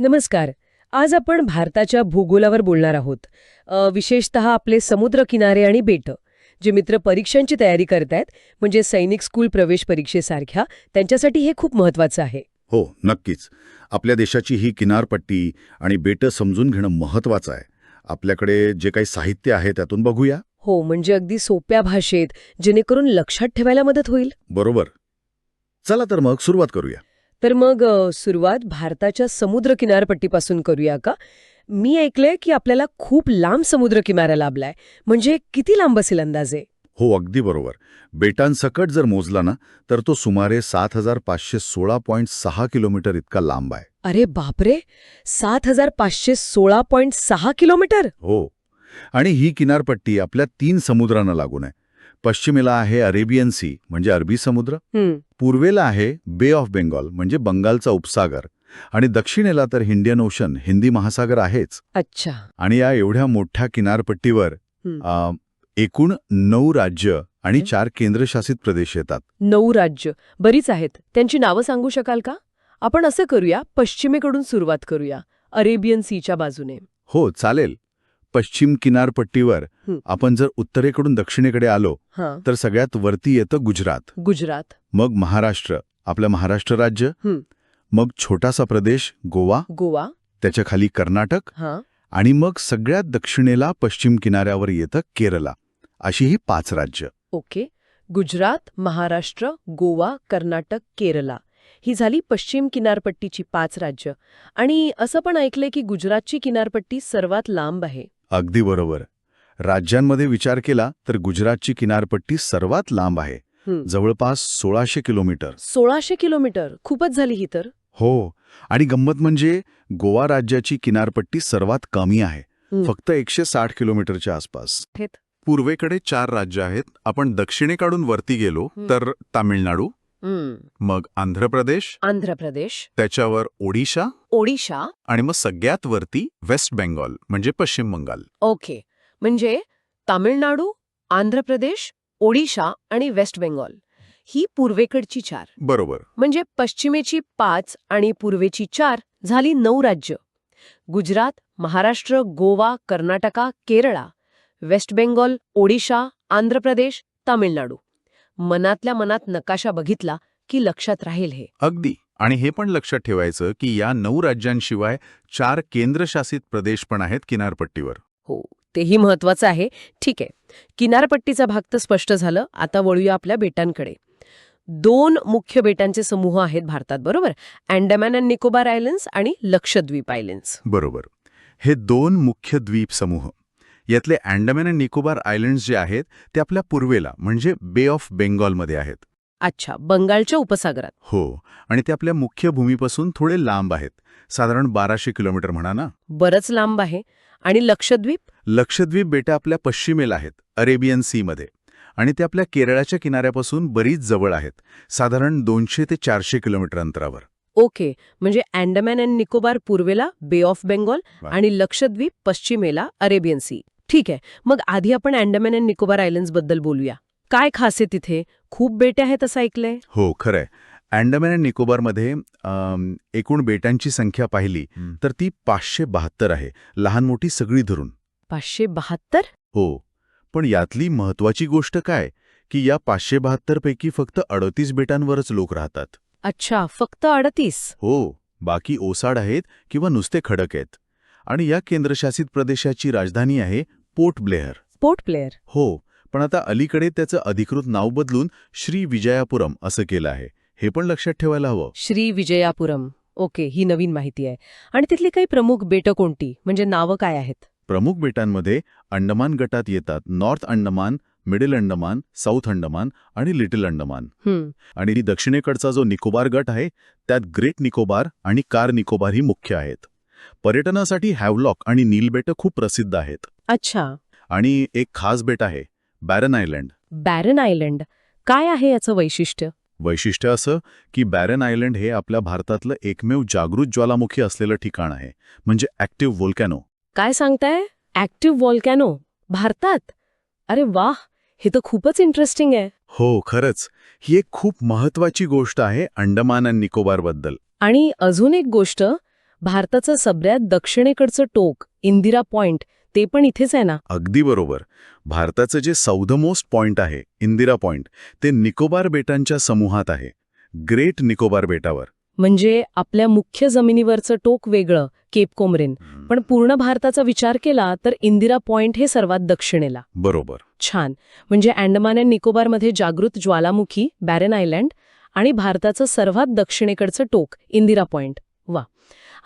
नमस्कार. आज आपण भारताच्या भूगोलावर बोलणार आहोत. विशेषतः आपले समुद्रकिनारे आणि बेटं. जे मित्र परीक्षांची तयारी करतायत, म्हणजे सैनिक स्कूल प्रवेश परीक्षेसारख्या, त्यांच्यासाठी हे खूप महत्वाचं आहे. हो, नक्कीच. आपल्या देशाची ही किनारपट्टी आणि बेटं समजून घेणं महत्त्वाचं आहे. आपल्याकडे जे काही साहित्य आहे त्यातून बघूया. हो, म्हणजे अगदी सोप्या भाषेत, जेणेकरून लक्षात ठेवायला मदत होईल. बरोबर. चला तर मग सुरुवात करूया. तर मग सुरुवात भारताच्या समुद्र किनारपट्टीपासून करूया का? मी ऐकलंय की आपल्याला खूप लांब समुद्र किनारा लाभलाय. म्हणजे किती लांब असेल अंदाजे? हो, अगदी बरोबर. बेटांसकट जर मोजला ना, तर तो सुमारे 7516.6 किलोमीटर इतका लांब आहे. अरे बापरे, 7516.6 किलोमीटर? हो. आणि ही किनारपट्टी आपल्या 3 समुद्रांना लागून आहे. पश्चिमेला आहे अरेबियन सी म्हणजे अरबी समुद्र, पूर्वेला आहे बे ऑफ बेंगॉल म्हणजे बंगालचा उपसागर, आणि दक्षिणेला तर इंडियन ओशन हिंदी महासागर आहेच. अच्छा. आणि या एवढ्या मोठ्या किनारपट्टीवर एकूण 9 राज्य आणि 4 केंद्रशासित प्रदेश येतात. 9 राज्य, बरीच आहेत. त्यांची नावं सांगू शकाल का? आपण असं करूया, पश्चिमेकडून सुरुवात करूया, अरेबियन सीच्या बाजूने. हो, चालेल. पश्चिम किनारपट्टीवर आपण जर उत्तरेकडून दक्षिणेकडे आलो तर सगळ्यात वरती येतं गुजरात. गुजरात. मग महाराष्ट्र, आपलं महाराष्ट्र राज्य. मग छोटासा प्रदेश गोवा. गोवा. त्याच्या खाली कर्नाटक. आणि मग सगळ्यात दक्षिणेला पश्चिम किनाऱ्यावर येतं केरला. अशी ही 5 राज्य. ओके. गुजरात, महाराष्ट्र, गोवा, कर्नाटक, केरला. ही झाली पश्चिम किनारपट्टीची 5 राज्य. आणि असं पण ऐकलंय की गुजरातची किनारपट्टी सर्वात लांब आहे. अगदी बरोबर. राज्यांमध्ये विचार केला तर गुजरातची किनारपट्टी सर्वात लांब आहे, जवळपास 1600 किलोमीटर. 1600 किलोमीटर, खूपच झाली ही तर. हो. आणि गंमत म्हणजे गोवा राज्याची किनारपट्टी सर्वात कमी आहे, फक्त 160 किलोमीटरच्या आसपास. पूर्वेकडे 4 राज्य आहेत. आपण दक्षिणेकडून वरती गेलो तर तामिळनाडू, मग आंध्र प्रदेश, त्याच्यावर ओडिशा, आणि मग सगळ्यात वरती वेस्ट बेंगॉल म्हणजे पश्चिम बंगाल. ओके. म्हणजे तामिळनाडू, आंध्र प्रदेश, ओडिशा आणि वेस्ट बेंगॉल ही पूर्वेकडची 4. बरोबर. म्हणजे पश्चिमेची 5 आणि पूर्वेची 4 झाली 9 राज्य. Gujarat, Maharashtra, Goa, Karnataka, Kerala, waste Bengal, Odisha, Andhra Pradesh, Tamil Nadu. मनातल्या मनात नकाशा बघितला की लक्षात राहील हे. अगदी. आणि हे पण लक्षात ठेवायचं की या 9 राज्यांशिवाय 4 केंद्रशासित प्रदेश पण आहेत किनारपट्टीवर. हो, तेही महत्वाचं आहे. ठीक आहे, किनारपट्टीचा भाग तर स्पष्ट झालं. आता वळूया आपल्या बेटांकडे. 2 मुख्य बेटांचे समूह आहेत भारतात, बरोबर? अंडमान अँड निकोबार आयलँड्स आणि लक्षद्वीप आयलँड्स. बरोबर. हे 2 मुख्य द्वीप समूह. यातले अंडमान अँड निकोबार आयलँड्स जे आहेत ते आपल्या पूर्वेला म्हणजे बे ऑफ बेंगॉलमध्ये आहेत. अच्छा, बंगालच्या उपसागरात. हो. आणि ते आपल्या मुख्य भूमीपासून थोडे लांब आहेत, साधारण 1200 किलोमीटर म्हणा ना. बरंच लांब आहे. आणि लक्षद्वीप? लक्षद्वीप बेटा आपल्या पश्चिमेला आहेत, अरेबियन सी मध्ये, आणि ते आपल्या केरळाच्या किनाऱ्यापासून बरीच जवळ आहेत, साधारण 200 ते 400 किलोमीटर अंतरावर. ओके. म्हणजे अंडमान अँड निकोबार पूर्वेला बे ऑफ बेंगॉल आणि लक्षद्वीप पश्चिमेला अरेबियन सी. ठीक आहे. मग आधी आपण अंडमान अँड निकोबार आयलँड्स बद्दल बोलूया. काय खास आहे तिथे? खूप बेटे आहेत असं ऐकलंय. हो, खरंय. अंडमान अँड निकोबारमध्ये एकूण बेटांची संख्या पाहिली तर ती 572 आहे, लहान मोठी सगळी धरून. 572? हो. पण यातली महत्वाची गोष्ट काय की या 572 पैकी फक्त 38 बेटांवरच लोक राहतात. अच्छा, फक्त 38? हो. बाकी ओसाड आहेत किंवा नुसते खडक आहेत. आणि या केंद्रशासित प्रदेशाची राजधानी आहे पोर्ट ब्लेअर. पोर्ट ब्लेअर? हो. पण आता अलीकडे त्याचं अधिकृत नाव बदलून श्री विजयापुरम असं केलं आहे. हे पण लक्षात ठेवायला हवं. श्री विजयापुरम. ओके, ही नवीन माहिती आहे. आणि तिथली काही प्रमुख बेटं कोणती, म्हणजे नावं काय आहेत? प्रमुख बेटांमध्ये अंडमान गटात येतात north Andaman, middle Andaman, south Andaman आणि लिटिल अंडमान. आणि दक्षिणेकडचा जो निकोबार गट आहे त्यात ग्रेट निकोबार आणि कार निकोबार ही मुख्य आहेत. पर्यटनासाठी हॅवलॉक आणि नील बेटं खूप प्रसिद्ध आहेत. अच्छा. आणि एक खास बेट आहे बॅरन आयलंड. बॅरन आयलंड काय आहे याचं वैशिष्ट्य? वैशिष्ट्य असं की बॅरन आयलंड हे आपल्या भारतातलं एकमेव जागृत ज्वालामुखी असलेलं ठिकाण आहे, म्हणजे ॲक्टिव्ह व्होल्कॅनो. काय सांगताय? ॲक्टिव्ह व्होल्कॅनो भारतात? अरे वाह, हे तर खूपच इंटरेस्टिंग आहे. हो, खरंच. ही एक खूप महत्वाची गोष्ट आहे अंडमान आणि निकोबारबद्दल. आणि अजून एक गोष्ट, भारताचं सगळ्यात दक्षिणेकडचं टोक इंदिरा पॉइंट ते पण इथेच आहे ना? अगदी बरोबर. भारताचं जे साऊथमोस्ट पॉइंट आहे इंदिरा पॉइंट ते निकोबार बेटांच्या समूहात आहे, ग्रेट निकोबार बेटावर. म्हणजे आपल्या मुख्य जमिनीवरचं टोक वेगळं, केप कोमरिन, पण पूर्ण भारताचा विचार केला तर इंदिरा पॉइंट हे सर्वात दक्षिणेला. बरोबर. छान. म्हणजे अंडमान अँड निकोबारमध्ये जागृत ज्वालामुखी बॅरन आयलँड आणि भारताचं सर्वात दक्षिणेकडचं टोक इंदिरा पॉइंट. वा.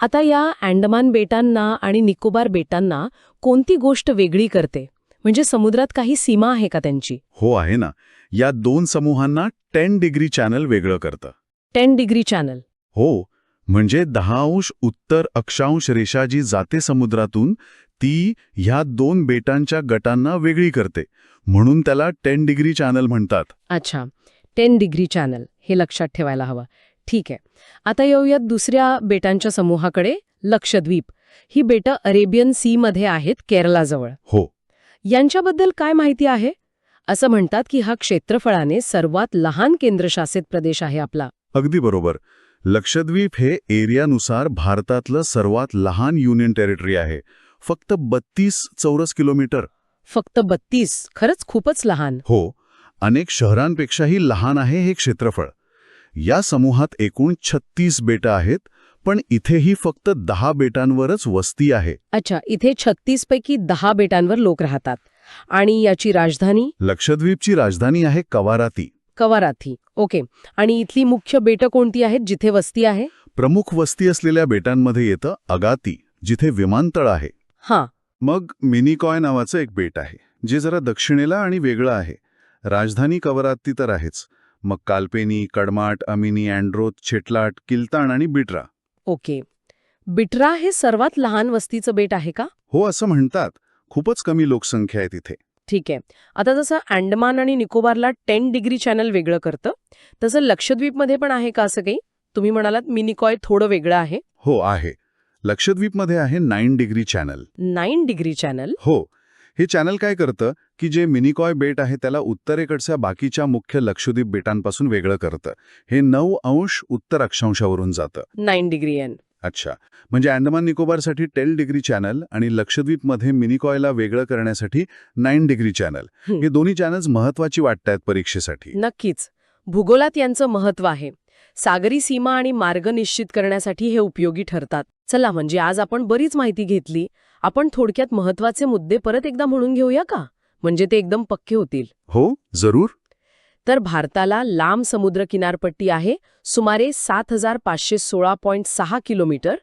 आता या अंडमान बेटांना आणि निकोबार बेटांना कोणती गोष्ट वेगळी करते? म्हणजे समुद्रात काही सीमा आहे का त्यांची? हो, आहे ना. या दोन समूहांना 10 डिग्री चॅनल वेगळं करतं. 10 डिग्री चॅनल? हो, म्हणजे 10 अंश उत्तर अक्षांश रेषा जी जाते समुद्रातून ती ह्या दोन बेटांच्या गटांना वेगळी करते. म्हणून त्याला 10 डिग्री चॅनल म्हणतात. अच्छा, 10 डिग्री चॅनल, हे लक्षात ठेवायला हवं. ठीक आहे. आता येऊयात दुसऱ्या बेटांच्या समूहाकडे, लक्षद्वीप. ही बेटं अरेबियन सी मध्ये आहेत, केरळाजवळ. हो. यांच्याबद्दल काय माहिती आहे? असं म्हणतात की हा क्षेत्रफळाने सर्वात लहान केंद्रशासित प्रदेश आहे आपला. अगदी बरोबर. लक्षद्वीप हे एरियानुसार भारतातलं सर्वात लहान युनियन टेरिटरी आहे. फक्त 32 चौरस किलोमीटर. फक्त 32? खरंच खूपच लहान. हो, अनेक शहरांपेक्षाही लहान आहे हे क्षेत्रफळ. या समूहात एकूण 36 बेटं आहेत, पण इथेही फक्त 10 बेटांवरच वस्ती आहे. अच्छा, इथे 36 पैकी 10 बेटांवर लोक राहतात. आणि याची राजधानी? लक्षद्वीपची राजधानी आहे कवाराती. कवाराती. ओके. आणि इथली मुख्य बेटं कोणती आहेत जिथे वस्ती आहे? प्रमुख वस्ती असलेल्या बेटांमध्ये येतं अगाती, जिथे विमानतळ आहे. हां. मग मिनिकॉय नावाचं एक बेट आहे, जे जरा दक्षिणेला आणि वेगळं आहे. राजधानी कवराती तर आहेच. मग काल्पेनी, कडमाट, अमिनी, अँड्रोथ, छेटलाट, किल्ताण आणि बिट्रा. ओके. बिट्रा हे सर्वात लहान वस्तीचं बेट आहे का? हो, असं म्हणतात. खूपच कमी लोकसंख्या आहे तिथे. ठीक आहे. आता जसं अंडमान आणि निकोबारला 10 डिग्री चॅनल वेगळं करतं, तसं लक्षद्वीपमध्ये पण आहे का असं काही? तुम्ही म्हणालात मिनिकॉय थोडं वेगळं आहे. हो, आहे. लक्षद्वीपमध्ये आहे 9 डिग्री चॅनल. 9 degree channel? हो. हे चॅनल काय करतं की जे मिनिकॉय बेट आहे त्याला उत्तरेकडच्या बाकीच्या मुख्य लक्षद्वीप बेटांपासून वेगळं करतं. हे 9 अंश उत्तर अक्षांशावरून जातं. 9 डिग्री एन. अच्छा, म्हणजे अंडमान निकोबारसाठी 10 डिग्री चॅनल आणि लक्षद्वीपमध्ये मिनिकॉयला वेगळं करण्यासाठी 9 डिग्री चॅनल. हे दोन्ही चॅनल्स महत्वाची वाटतात परीक्षेसाठी. नक्कीच. भूगोलात यांचं महत्त्व आहे. सागरी सीमा आणि मार्ग निश्चित करण्यासाठी हे उपयोगी ठरतात. चला, म्हणजे आज आपण बरीच माहिती घेतली. आपण थोडक्यात महत्त्वाचे मुद्दे परत एकदा म्हणून घेऊया का? म्हणजे ते एकदम पक्के होतील. हो, जरूर. तर भारताला लांब समुद्र किनारपट्टी आहे, सुमारे 7516.6 किलोमीटर,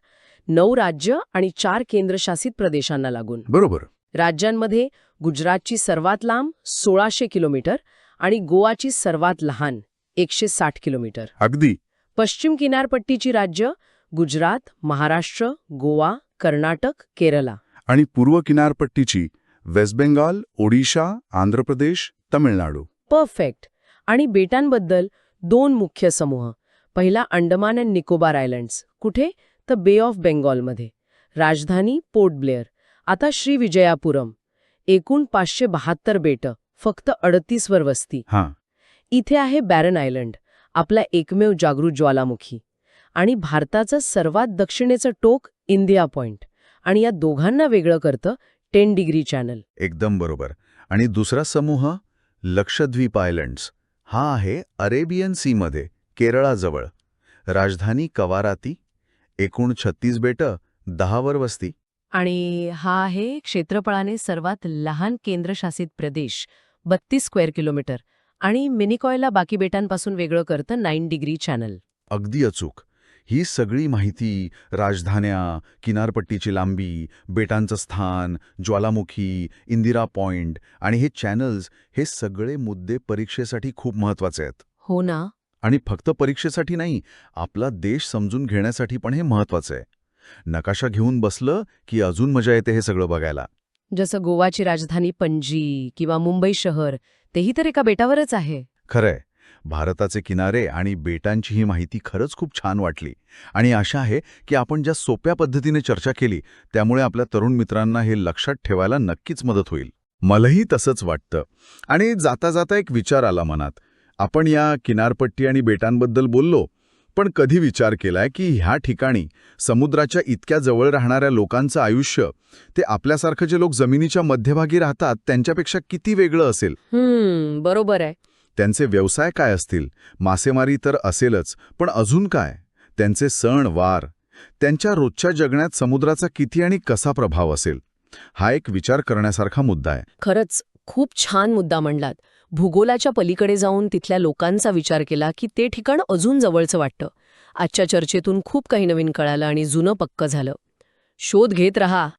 9 राज्य आणि 4 केंद्रशासित प्रदेशांना लागून. बरोबर. राज्यांमध्ये गुजरातची सर्वात लांब 1600 किलोमीटर आणि गोवाची सर्वात लहान 160 किलोमीटर. अगदी. पश्चिम किनारपट्टीची राज्य गुजरात, महाराष्ट्र, गोवा, कर्नाटक, केरला. आणि पूर्व किनारपट्टीची वेस्ट बेंगाल, ओडिशा, आंध्र प्रदेश, तमिळनाडू. परफेक्ट. आणि बेटांबद्दल 2 मुख्य समूह. पहिला अंडमान अँड निकोबार आयलँड्स. कुठे? तर बे ऑफ बेंगॉलमध्ये. राजधानी पोर्ट ब्लेअर. आता श्रीविजयापुरम. एकूण 572 बेटं, फक्त 38 वर वस्ती. हां. इथे आहे बॅरन आयलंड, आपला एकमेव जागृत ज्वालामुखी. आणि भारताचं सर्वात दक्षिणेचं टोक इंदिरा पॉइंट. आणि या दोघांना वेगळं करतं 10 डिग्री चॅनल. एकदम बरोबर. आणि दुसरा समूह लक्षद्वीप आयलँड्स. हा आहे अरेबियन सीमध्ये, केरळाजवळ. राजधानी कवाराती. एकूण 36 बेटं, 10 वर वस्ती. आणि हा आहे क्षेत्रफळाने सर्वात लहान केंद्रशासित प्रदेश, 32 स्क्वेअर किलोमीटर. आणि मिनिकॉयला बाकी बेटांपासून वेगळं करतं 9 डिग्री चॅनल. अगदी अचूक. ही सगळी माहिती, राजधान्या, किनारपट्टीची लांबी, बेटांचं स्थान, ज्वालामुखी, इंदिरा पॉइंट आणि हे चॅनल्स, हे सगळे मुद्दे परीक्षेसाठी खूप महत्वाचे आहेत. हो ना. आणि फक्त परीक्षेसाठी नाही, आपला देश समजून घेण्यासाठी पण हे महत्वाचं आहे. नकाशा घेऊन बसलं की अजून मजा येते हे सगळं बघायला. जसं गोवाची राजधानी पणजी किंवा मुंबई शहर, तेही तर एका बेटावरच आहे. खरंय. भारताचे किनारे आणि बेटांची ही माहिती खरंच खूप छान वाटली. आणि आशा आहे की आपण ज्या सोप्या पद्धतीने चर्चा केली त्यामुळे आपल्या तरुण मित्रांना हे लक्षात ठेवायला नक्कीच मदत होईल. मलाही तसंच वाटतं. आणि जाता जाता एक विचार आला मनात. आपण या किनारपट्टी आणि बेटांबद्दल बोललो, पण कधी विचार केलाय की ह्या ठिकाणी समुद्राच्या इतक्या जवळ राहणाऱ्या लोकांचं आयुष्य ते आपल्यासारखं जे लोक जमिनीच्या मध्यभागी राहतात त्यांच्यापेक्षा किती वेगळं असेल? बरोबर आहे. त्यांचे व्यवसाय काय असतील? मासेमारी तर असेलच, पण अजून काय? त्यांचे सण वार, त्यांच्या रोजच्या जगण्यात समुद्राचा किती आणि कसा प्रभाव असेल? हा एक विचार करण्यासारखा मुद्दा आहे. खरंच खूप छान मुद्दा मांडलात. भूगोलाच्या पलीकडे जाऊन तिथल्या लोकांचा विचार केला की ते ठिकाण अजून जवळचं वाटतं. आजच्या चर्चेतून खूप काही नवीन कळालं आणि जुनं पक्क झालं. शोध घेत रहा